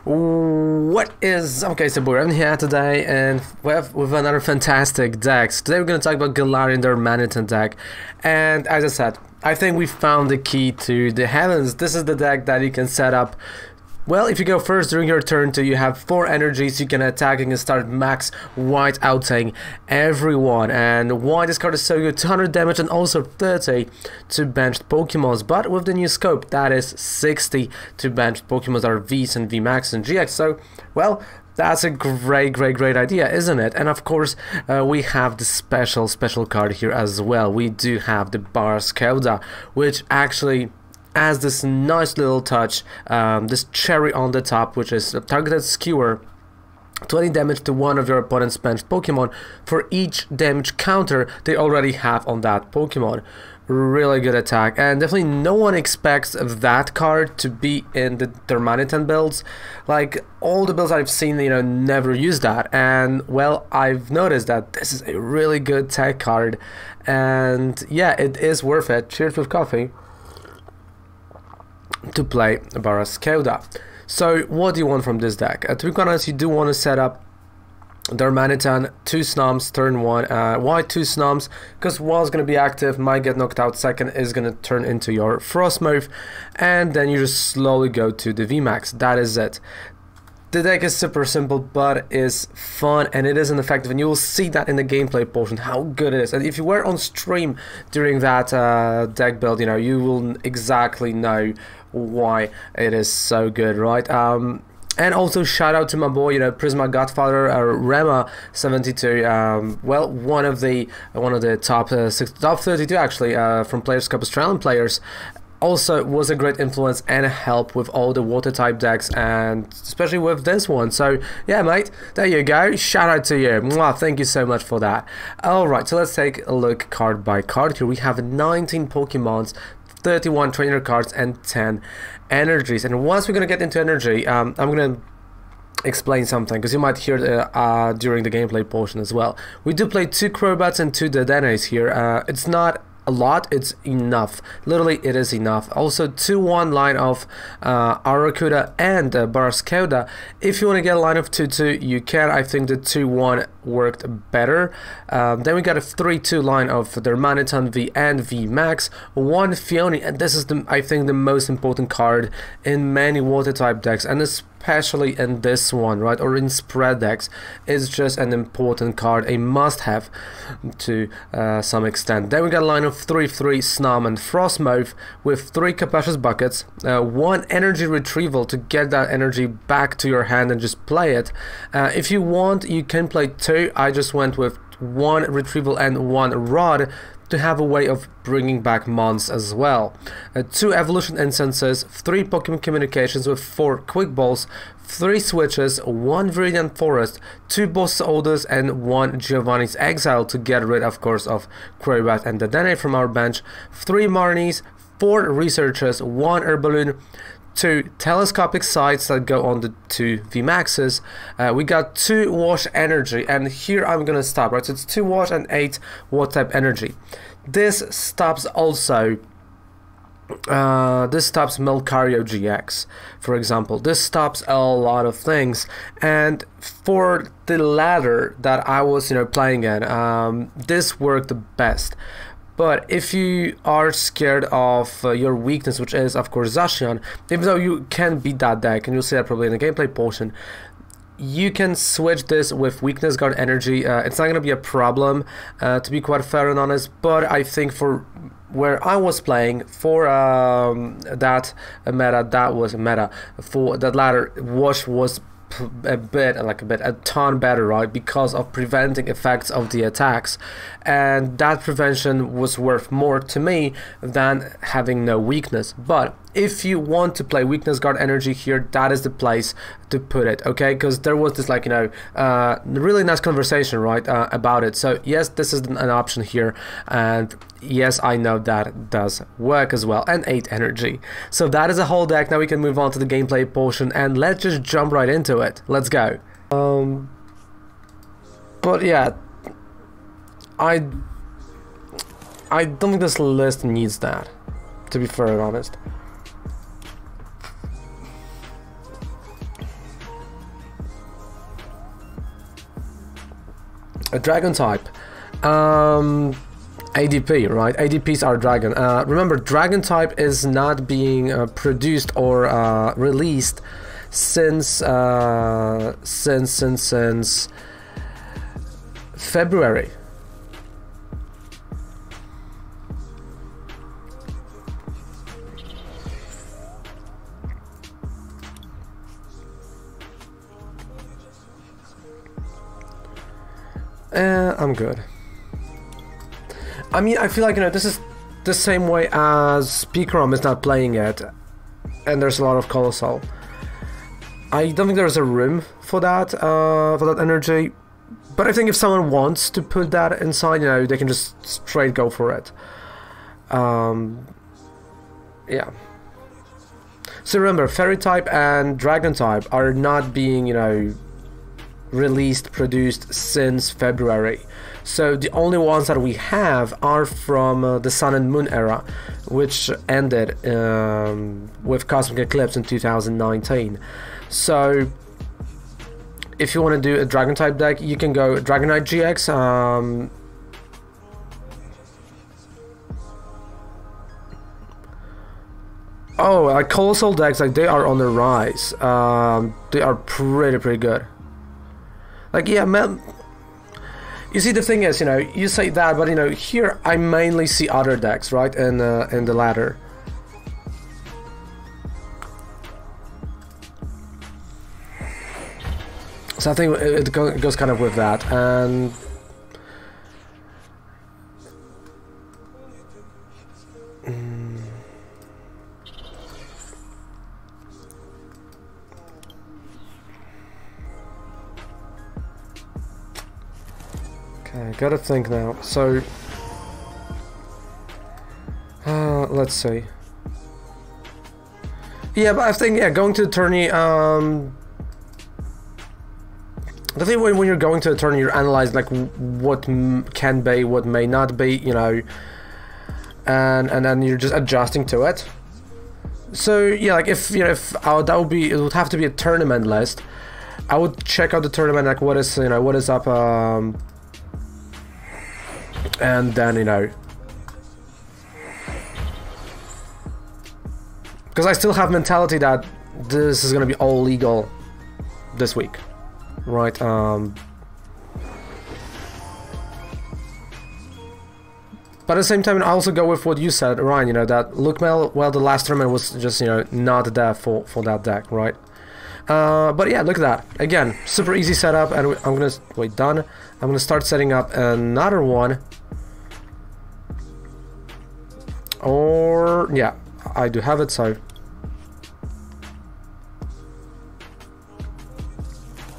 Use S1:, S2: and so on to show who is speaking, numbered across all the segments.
S1: What is okay? So we're here today, and with another fantastic deck. So today we're going to talk about Galarian Darmanitan deck, and as I said, I think we found the key to the heavens. This is the deck that you can set up. Well, if you go first during your turn 2, you have 4 energies, you can attack and start max white outing everyone. And why this card is so good, 200 damage and also 30 to benched Pokemons. But with the new scope, that is 60 to benched Pokemons that are Vs and Vmax and GX. So, well, that's a great idea, isn't it? And of course, we have the special card here as well. We do have the Barskeuda, which actually as this nice little touch, this cherry on the top, which is a targeted skewer, 20 damage to one of your opponent's benched Pokemon for each damage counter they already have on that Pokemon. Really good attack, and definitely no one expects that card to be in the Darmanitan builds. Like, all the builds I've seen, you know, never use that, and well, I've noticed that this is a really good tech card, and yeah, it is worth it. Cheers with coffee to play Barskeuda. So what do you want from this deck? To be honest, you do want to set up Darmanitan 2 Snoms turn 1. Why 2 Snoms? Because one's going to be active, might get knocked out, second is going to turn into your Frostmoth, and then you just slowly go to the Vmax. That is it. The deck is super simple, but is fun, and it isn't effective, and you will see that in the gameplay portion, how good it is. And if you were on stream during that deck build, you know, you will exactly know why it is so good, right? And also shout out to my boy, you know, Prisma Godfather, Rema72, well, one of the top 32 actually, from Players Cup Australian players. Also was a great influence and a help with all the water type decks, and especially with this one. So yeah, mate, there you go, shout out to you. Mwah, thank you so much for that. Alright, so let's take a look card by card. Here we have 19 Pokemons, 31 trainer cards and 10 energies. And once we're gonna get into energy, I'm gonna explain something, because you might hear during the gameplay portion as well. We do play 2 Crobats and 2 Dedenes here. It's not a lot, it's enough. Literally, it is enough. Also, 2-1 line of Arrokuda and Barskeuda. If you want to get a line of 2-2, you can. I think the 2-1 worked better. Then we got a 3-2 line of Darmanitan V and Vmax, 1 Fioni, and this is I think the most important card in many water type decks, and especially in this one, right, or in spread decks. It's just an important card, a must-have to some extent. Then we got a line of 3-3 Snom and Frostmoth with 3 Capacious Buckets, 1 energy retrieval to get that energy back to your hand and just play it. If you want, you can play 2. I just went with 1 retrieval and 1 rod to have a way of bringing back mons as well. 2 evolution instances, 3 Pokemon communications with 4 quick balls, 3 switches, 1 Viridian Forest, 2 Boss Odors and 1 Giovanni's Exile to get rid, of course, of Crobat and Dedenne from our bench, 3 Marnies, 4 Researchers, 1 Herballoon, 2 telescopic sights that go on the 2 Vmaxes. We got 2 wash energy, and here I'm gonna stop, right? So it's 2 wash and 8 water type energy. This stops also this stops Melcario GX, for example. This stops a lot of things, and for the ladder that I was, you know, playing in, this worked the best. But if you are scared of your weakness, which is of course Zacian, even though you can beat that deck, and you'll see that probably in the gameplay portion, you can switch this with weakness guard energy. It's not going to be a problem, to be quite fair and honest, but I think for where I was playing, for that meta, for that ladder, wash was a ton better, right, because of preventing effects of the attacks, and that prevention was worth more to me than having no weakness. But if you want to play weakness guard energy here, that is the place to put it, okay? Because there was this, like, you know, really nice conversation, right, about it. So yes, this is an option here, and yes, I know that does work as well. And 8 energy. So that is a whole deck. Now we can move on to the gameplay portion, and let's just jump right into it. Let's go. But yeah, I don't think this list needs that, to be fair and honest. A dragon type. ADP, right? ADPs are dragon. Remember, dragon type is not being produced or released since February. I'm good. I mean, I feel like, you know, this is the same way as Picrom is not playing it, and there's a lot of Colossal. I don't think there's a room for that energy, but I think if someone wants to put that inside, you know, they can just straight go for it. Yeah. So remember, Fairy type and Dragon type are not being, you know, released, produced since February. So the only ones that we have are from the Sun and Moon era, which ended with Cosmic Eclipse in 2019. So if you want to do a Dragon type deck, you can go Dragonite GX. Oh, like Colossal decks, like they are on the rise. They are pretty good. Like, yeah, man. You see, the thing is, you know, you say that, but you know, here I mainly see other decks, right, in the ladder. So I think it goes kind of with that, and okay, gotta think now. So let's see. Yeah, but I think, yeah, going to the tourney, I think when you're going to a tourney, you're analyzing like what can be, what may not be, you know, and then you're just adjusting to it. So yeah, like if, you know, if that would be, it would have to be a tournament list. I would check out the tournament, like what is, you know, what is up, and then, you know, because I still have mentality that this is gonna be all legal this week. Right, but at the same time, I also go with what you said, Ryan, you know, that Lookmail, well, the last tournament was just, you know, not there for that deck, right? But yeah, look at that. Again, super easy setup, and I'm gonna, wait, done. I'm gonna start setting up another one. Or, yeah, I do have it, so...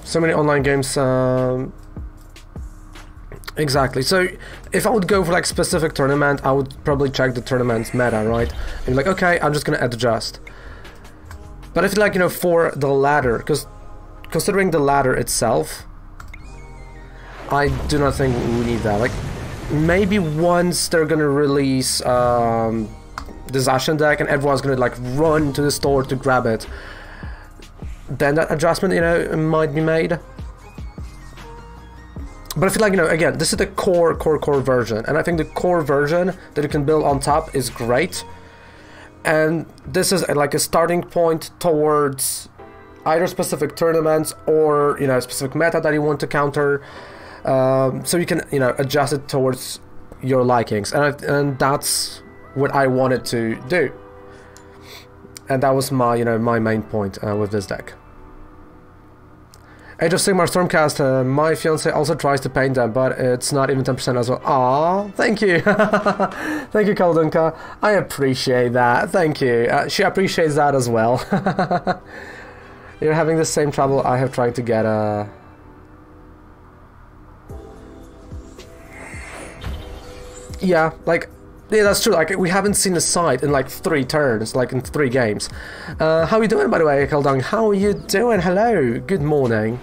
S1: So many online games, exactly. So if I would go for like specific tournament, I would probably check the tournament's meta, right? And be like, okay, I'm just gonna adjust. But if like, you know, for the ladder, because considering the ladder itself, I do not think we need that. Like, maybe once they're gonna release this Ashen deck and everyone's gonna like run to the store to grab it, then that adjustment, you know, might be made. But I feel like, you know, again, this is the core version, and I think the core version that you can build on top is great. And this is like a starting point towards either specific tournaments or, you know, specific meta that you want to counter, so you can, you know, adjust it towards your likings, and that's what I wanted to do. And that was my, you know, my main point with this deck. Age of Sigmar Stormcast, my fiance also tries to paint them, but it's not even 10% as well. Aww, thank you. Thank you, Kaldunka. I appreciate that. Thank you. She appreciates that as well. You're having the same trouble I have tried to get yeah, like, yeah, that's true. Like, we haven't seen a side in like 3 turns, like in 3 games. How are you doing, by the way, Kaldung? How are you doing? Hello. Good morning.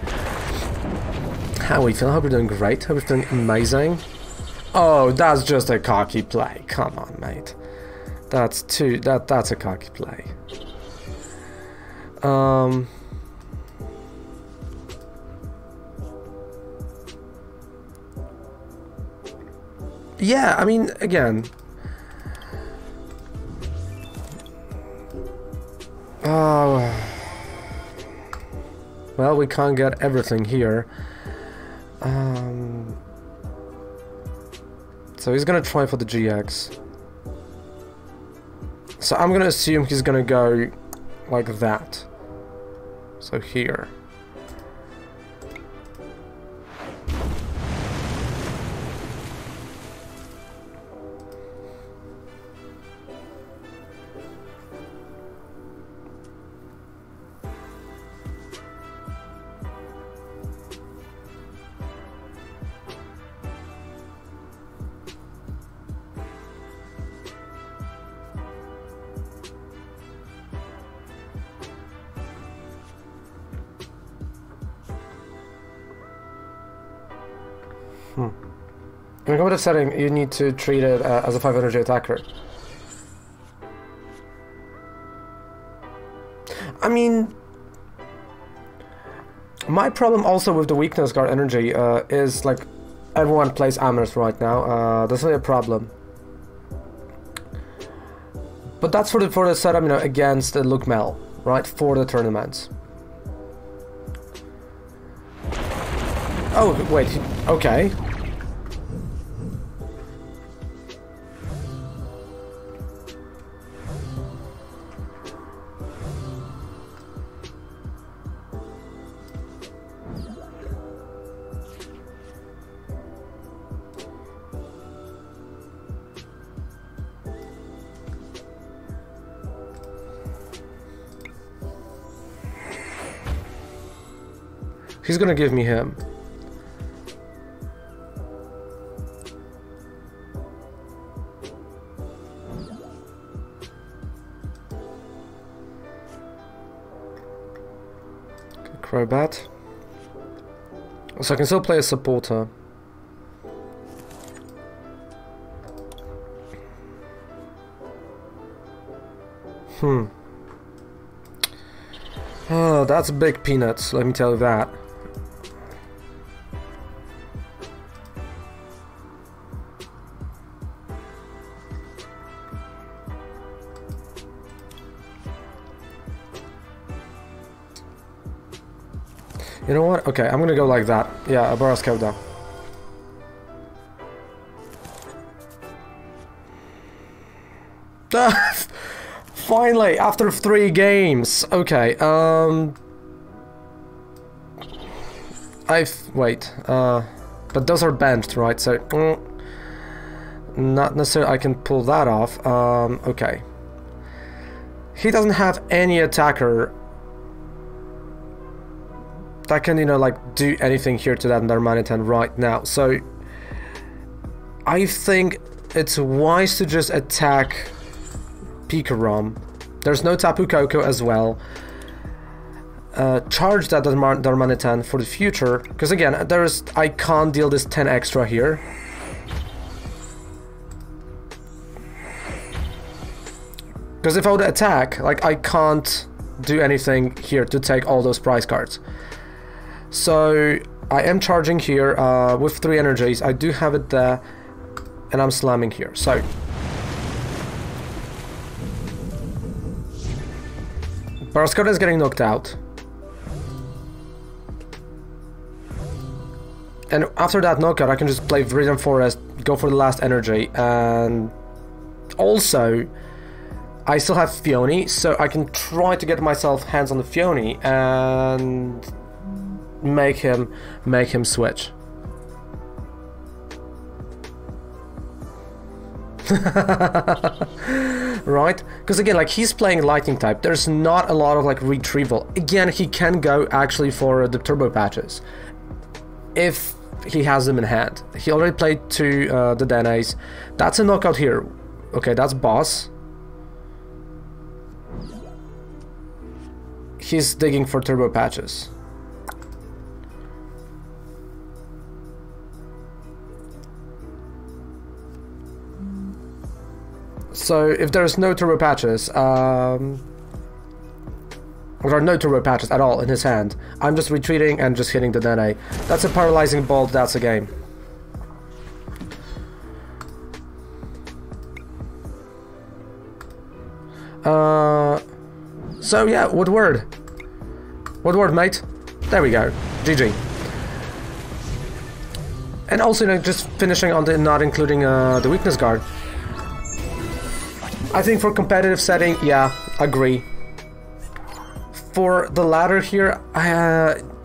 S1: How are you feeling? Hope you're doing great. Hope you're feeling amazing. Oh, that's just a cocky play. Come on, mate. That's a cocky play. Yeah, I mean, again... Oh... Well, we can't get everything here. So he's gonna try for the GX. So I'm gonna assume he's gonna go like that. So here. In competitive setting, you need to treat it as a 5 energy attacker. I mean, my problem also with the weakness guard energy is like everyone plays Amherst right now. That's really a problem. But that's for the setup, you know, against Luke Mel, right? For the tournaments. Oh wait, okay. He's gonna give me him. Okay, Crobat. So I can still play a supporter. Oh, that's big peanuts, let me tell you that. You know what? Okay, I'm gonna go like that. Yeah, a Boros Countdown. Finally, after 3 games. Okay, wait, but those are benched, right? So, not necessarily I can pull that off. Okay. He doesn't have any attacker that can, you know, like, do anything here to that Darmanitan right now. So, I think it's wise to just attack Pikarom. There's no Tapu Koko as well. Charge that Darmanitan for the future, because again, I can't deal this 10 extra here. Because if I would attack, like, I can't do anything here to take all those prize cards. So I am charging here with 3 energies. I do have it there, and I'm slamming here. So Barascota is getting knocked out. And after that knockout, I can just play Viridian Forest, go for the last energy, and also I still have Phione, so I can try to get myself hands on the Phione and make him switch. Right? Because again, like, he's playing lightning type. There's not a lot of like retrieval. Again, he can go actually for the turbo patches if he has them in hand. He already played 2 the Denes. That's a knockout here. Okay, that's boss. He's digging for turbo patches. So if there's no turbo patches, there are no turbo patches at all in his hand, I'm just retreating and just hitting the Dene. That's a paralyzing bolt, that's a game. So yeah, Woodward. Woodward, mate. There we go. GG. And also, you know, just finishing on the not including the weakness guard. I think for competitive setting, yeah, agree. For the ladder here,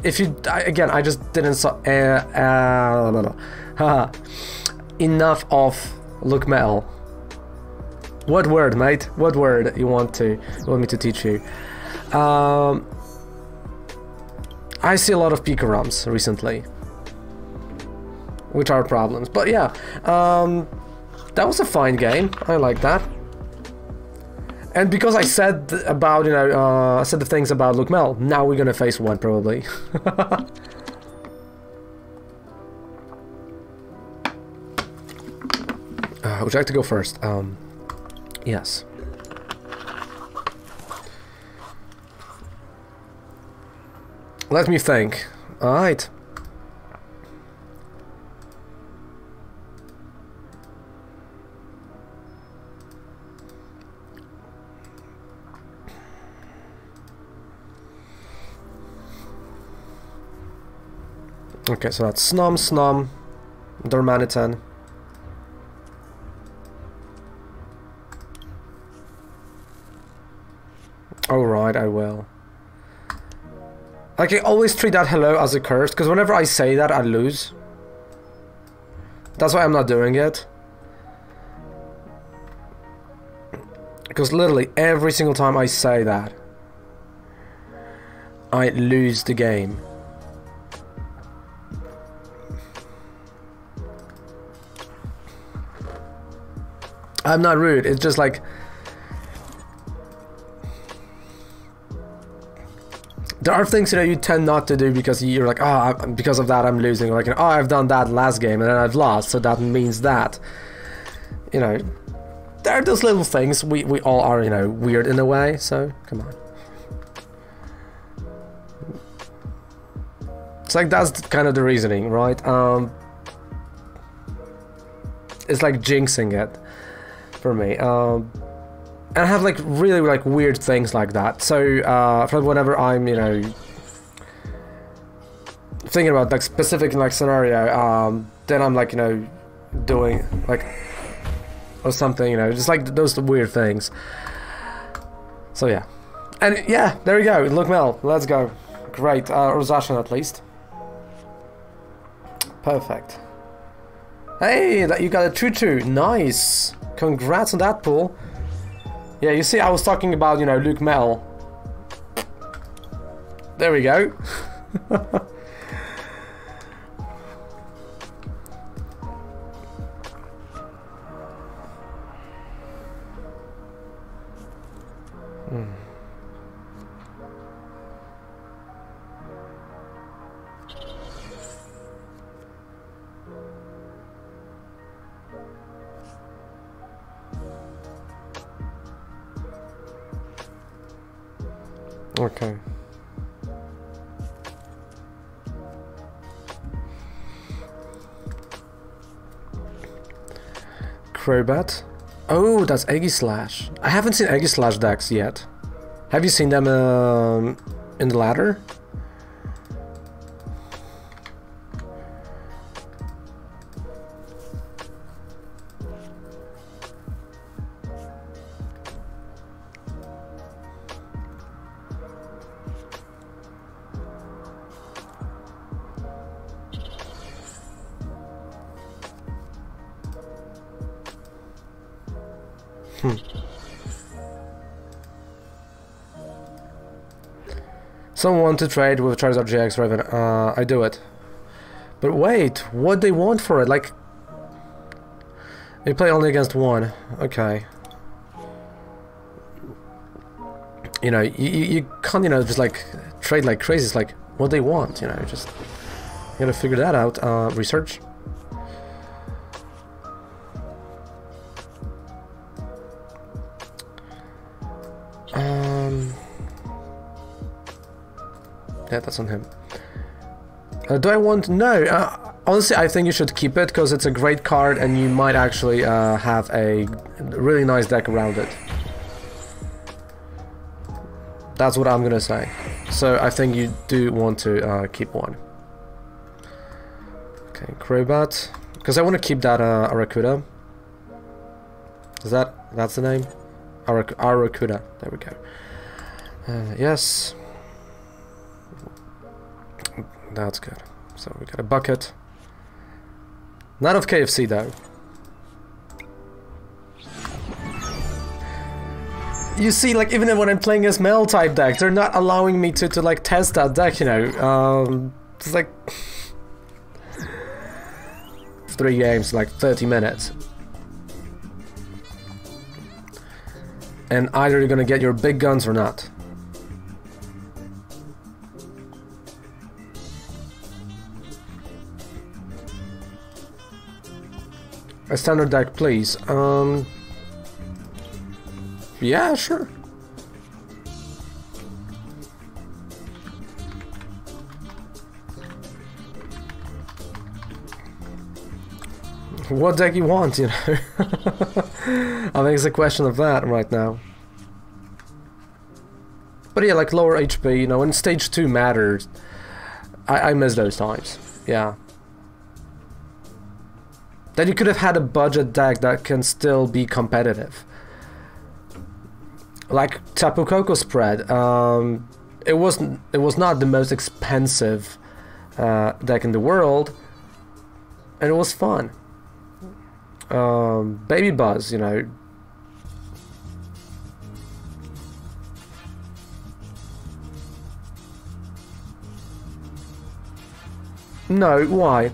S1: if you again, I just didn't saw enough of Look Metal. What word, mate? What word you want me to teach you? I see a lot of Pika ROMs recently, which are problems. But yeah, that was a fine game. I like that. And because I said about, you know, I said the things about Look Mel, now we're gonna face one probably. Would you like to go first? Yes. Let me think. Alright. Okay, so that's Snom, Darmanitan. Alright, I will. Like, I always treat that hello as a curse, because whenever I say that, I lose. That's why I'm not doing it. Because literally, every single time I say that, I lose the game. I'm not rude, it's just like... There are things, you know, you tend not to do because you're like, oh, because of that I'm losing. Like, oh, I've done that last game and then I've lost, so that means that. You know, there are those little things. We all are, you know, weird in a way, so come on. It's like, that's kind of the reasoning, right? It's like jinxing it for me. And I have like really like weird things like that. So for whenever I'm, you know, thinking about like specific like scenario, then I'm like, you know, doing like or something, you know, just like those weird things. So yeah, and yeah, there we go. Look, Mel, let's go. Great, Rosashan at least. Perfect. Hey, that you got a choo-choo. Nice. Congrats on that pull. Yeah, you see, I was talking about, you know, Luke Mel. There we go. Okay. Crobat. Oh, that's Aegislash. I haven't seen Aegislash decks yet. Have you seen them in the ladder? Someone want to trade with Charizard GX Raven. I do it. But wait, what they want for it? Like, they play only against one. Okay. You know, you can't, you know, just like trade like crazy. It's like what they want, you know, just you gotta figure that out. Research. Yeah, that's on him. Do I want... No, honestly, I think you should keep it, because it's a great card, and you might actually have a really nice deck around it. That's what I'm gonna say. So I think you do want to keep one. Okay, Crobat. Because I want to keep that Arracuda. That's the name? Arracuda. There we go. Yes. That's good. So we got a bucket. Not of KFC though. You see, like, even when I'm playing as male type deck, they're not allowing me to like test that deck, you know. It's like 3 games, like 30 minutes. And either you're gonna get your big guns or not. A standard deck, please. Yeah, sure. What deck you want, you know? I think it's a question of that right now. But yeah, like lower HP, you know, when stage 2 matters, I miss those times. Yeah. Then you could have had a budget deck that can still be competitive. Like Tapu Koko spread. It was not the most expensive deck in the world, and it was fun. Baby Buzz, you know. No, why?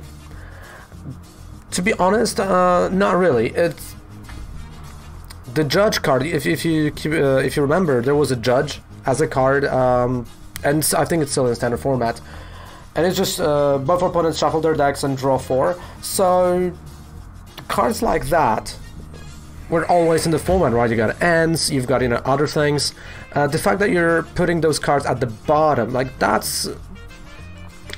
S1: To be honest, not really. It's the judge card. If you remember, there was a judge as a card, and I think it's still in standard format. And it's just both opponents shuffle their decks and draw 4. So cards like that were always in the format, right? You got ends, you've got, you know, other things. The fact that you're putting those cards at the bottom, like, that's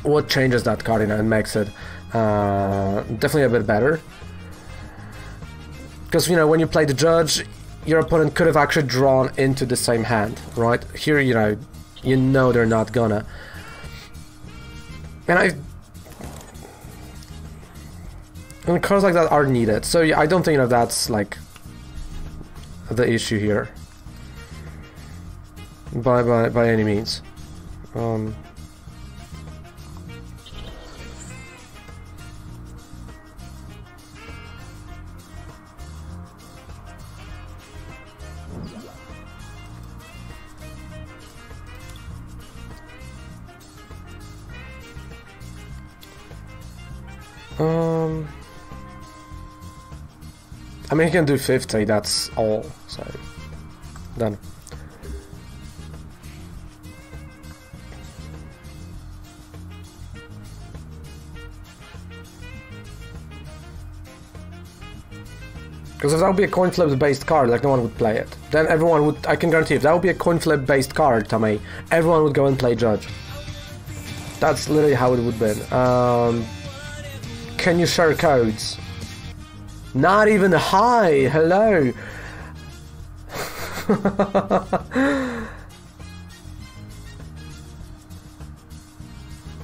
S1: what changes that card, you know, and makes it definitely a bit better. Because, you know, when you play the judge, your opponent could have actually drawn into the same hand, right? Here, you know they're not gonna. And cards like that are needed, so yeah, I don't think, you know, that's like the issue here by any means. I mean, he can do 50, that's all, so done. Because if that would be a coin flip based card, like, no one would play it. Then everyone would, I can guarantee, if that would be a coin flip based card, Tommy, everyone would go and play Judge. That's literally how it would be. Can you share codes? Not even hi, hello.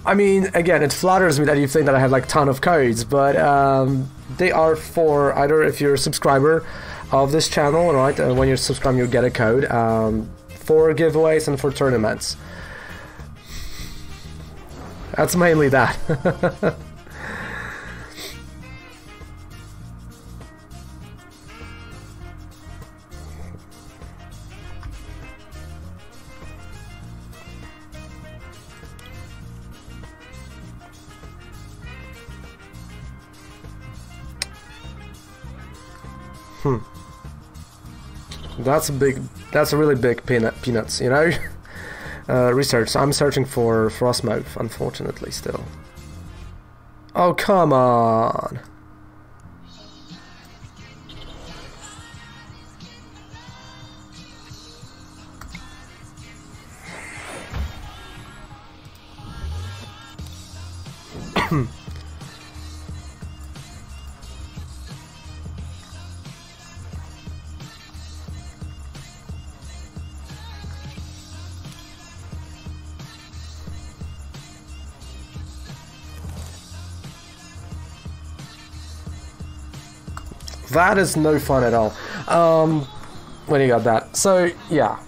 S1: I mean, again, it flatters me that you think that I have like ton of codes, but they are for either if you're a subscriber of this channel, right? When you're subscribed, you get a code for giveaways and for tournaments. That's mainly that. That's a really big peanuts, you know? Research. I'm searching for Frostmouth, unfortunately, still. Oh, come on! That is no fun at all. When you got that. So, yeah.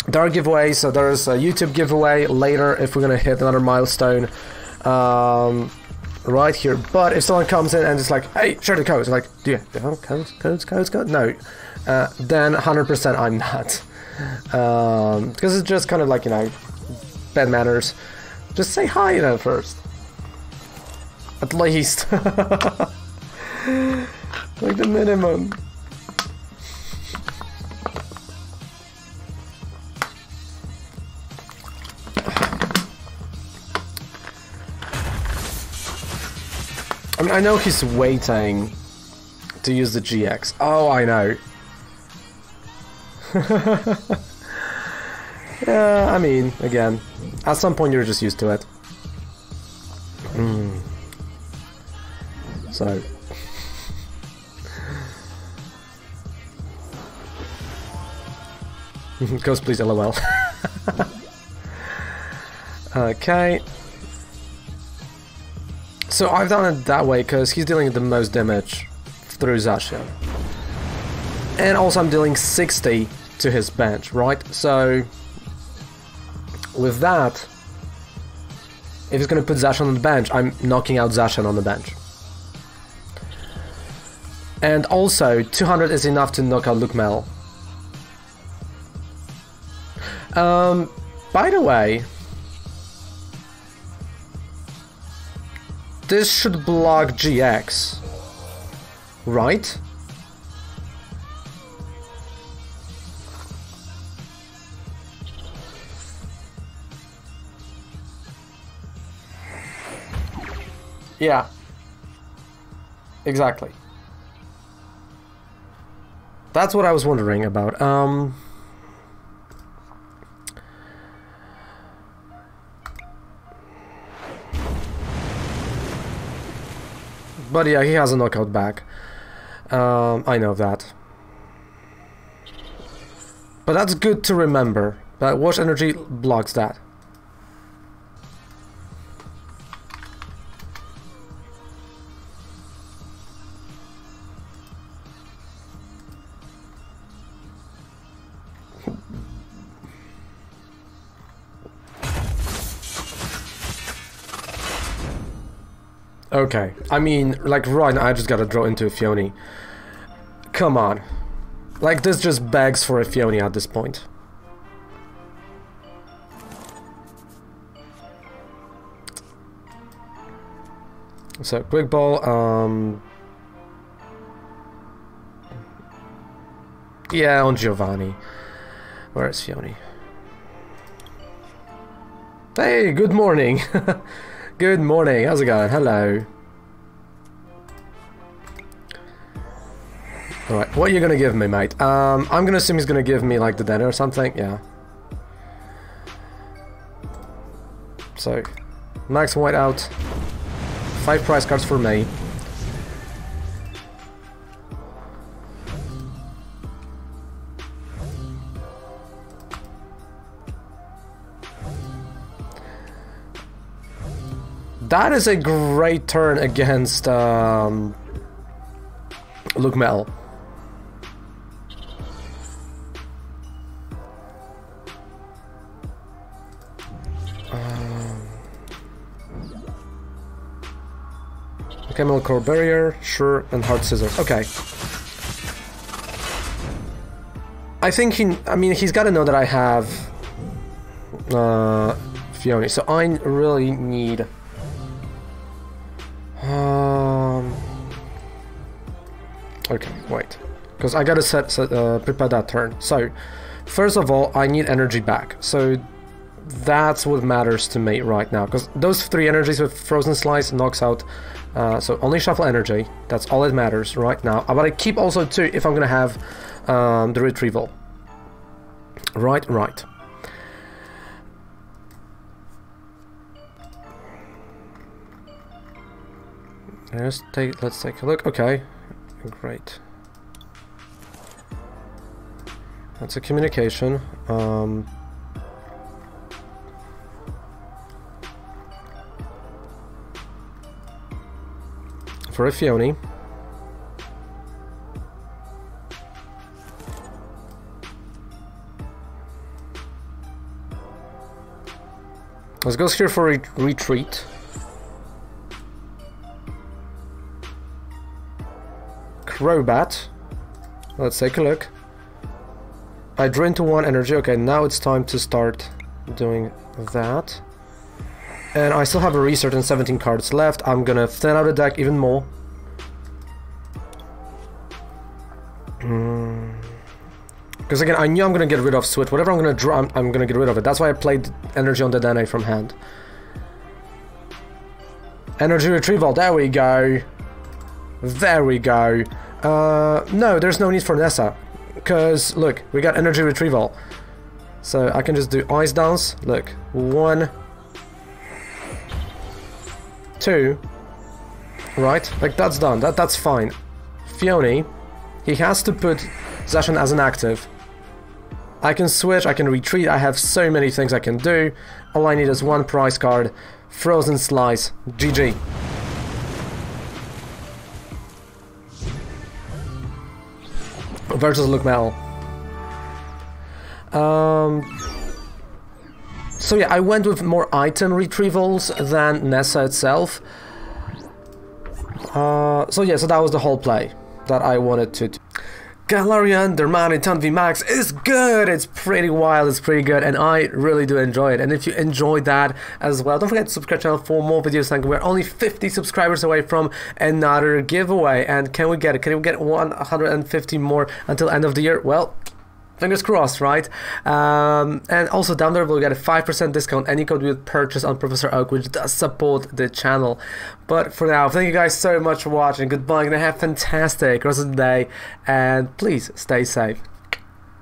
S1: There are giveaways, so there's a YouTube giveaway later if we're gonna hit another milestone. Right here. But if someone comes in and it's like, hey, share the codes, like, do you have codes? No. Then 100% I'm not. Because it's just kind of like, you know, bad manners. Just say hi, you know, first. At least. Like the minimum. I mean, I know he's waiting to use the GX. Oh, I know. Yeah, I mean, again, at some point you're just used to it. So. Ghost, please, LOL. Okay. So I've done it that way because he's dealing the most damage through Zacian. And also I'm dealing 60 to his bench, right? So with that, if he's going to put Zacian on the bench, I'm knocking out Zacian on the bench. And also, 200 is enough to knock out Luke Mel. By the way, this should block GX, right? Yeah, exactly. That's what I was wondering about. But yeah, he has a knockout back. I know that. But that's good to remember. That Wash Energy blocks that. Okay, I mean, like, right now I just gotta draw into a Fioni. Come on. Like, this just begs for a Fioni at this point. So, Quick Ball, yeah, on Giovanni. Where is Fioni? Hey, good morning! Good morning, how's it going? Hello. Alright, what are you gonna give me, mate? I'm gonna assume he's gonna give me, like, the dinner or something, yeah. So, max white out. 5 prize cards for me. That is a great turn against Luke Mel. Chemical Core Barrier, sure, and Hard Scissors. Okay. I think he's got to know that I have Fioni, so I really need. Okay, wait, because I gotta prepare that turn. So, first of all, I need energy back. So that's what matters to me right now, because those 3 energies with Frozen Slice knocks out. So only shuffle energy. That's all that matters right now. But I keep also 2 if I'm gonna have the retrieval. Right. Let's take a look. Okay, great. That's a communication. For a Fioni. Let's go here for retreat. Crowbat. Let's take a look. I drew into 1 energy. Okay, now it's time to start doing that. And I still have a research and 17 cards left. I'm gonna thin out the deck even more. Because again, I knew I'm gonna get rid of Switch. Whatever I'm gonna draw, I'm gonna get rid of it. That's why I played energy on the DNA from hand. Energy retrieval, there we go. There we go. No, there's no need for Nessa. Because, look, we got energy retrieval. So I can just do ice downs. Look, 1, 2. Right? Like, that's done. That's fine. Fiona, he has to put Zacian as an active. I can switch, I can retreat, I have so many things I can do. All I need is 1 prize card. Frozen Slice. GG. Versus Look Metal. So yeah, I went with more item retrievals than Nessa itself. So yeah, so that was the whole play that I wanted to do. Galarian Darmanitan Vmax is good, it's pretty wild, it's pretty good, and I really do enjoy it. And if you enjoyed that as well, don't forget to subscribe to the channel for more videos. Thank you. We're only 50 subscribers away from another giveaway, and can we get it? Can we get 150 more until end of the year? Well, fingers crossed, right? And also down there we'll get a 5% discount any code we purchase on Professor Oak, which does support the channel. But for now, thank you guys so much for watching. Goodbye, and have a fantastic rest of the day, and please stay safe.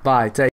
S1: Bye. Take